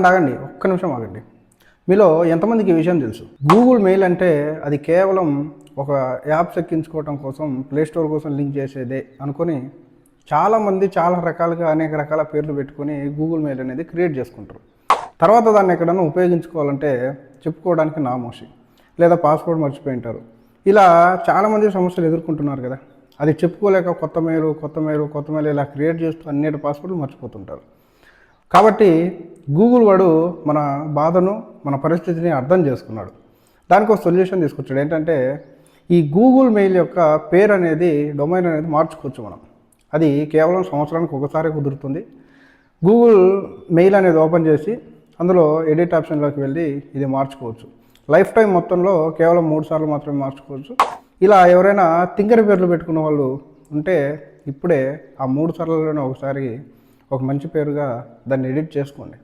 ఆగండి ఒక్క నిమిషం ఆగండి. మీలో ఎంతమందికి ఈ విషయం తెలుసు? గూగుల్ మెయిల్ అంటే అది కేవలం ఒక యాప్స్ ఎక్కించుకోవటం కోసం, ప్లేస్టోర్ కోసం లింక్ చేసేదే అనుకొని చాలామంది చాలా రకాలుగా అనేక రకాల పేర్లు పెట్టుకొని గూగుల్ మెయిల్ అనేది క్రియేట్ చేసుకుంటారు. తర్వాత దాన్ని ఎక్కడన్నా ఉపయోగించుకోవాలంటే చెప్పుకోవడానికి నామోషి, లేదా పాస్వర్డ్ మర్చిపోయి ఉంటారు. ఇలా చాలామంది సమస్యలు ఎదుర్కొంటున్నారు కదా. అది చెప్పుకోలేక కొత్త మెయిల్ ఇలా క్రియేట్ చేస్తూ అన్నిటి పాస్వర్డ్లు మర్చిపోతుంటారు. కాబట్టి గూగుల్ వాడు మన బాధను, మన పరిస్థితిని అర్థం చేసుకున్నాడు. దానికి ఒక సొల్యూషన్ తీసుకొచ్చాడు. ఏంటంటే ఈ గూగుల్ మెయిల్ యొక్క పేరు అనేది, డొమైన్ అనేది మార్చుకోవచ్చు మనం. అది కేవలం సంవత్సరానికి ఒకసారి కుదురుతుంది. గూగుల్ మెయిల్ అనేది ఓపెన్ చేసి అందులో ఎడిట్ ఆప్షన్లోకి వెళ్ళి ఇది మార్చుకోవచ్చు. లైఫ్ టైం మొత్తంలో కేవలం 3 సార్లు మాత్రమే మార్చుకోవచ్చు. ఇలా ఎవరైనా తింగరి పేర్లు పెట్టుకున్న వాళ్ళు ఉంటే ఇప్పుడే ఆ 3 సార్లలోనే ఒకసారి ఒక మంచి పేరుగా దాన్ని ఎడిట్ చేసుకోండి.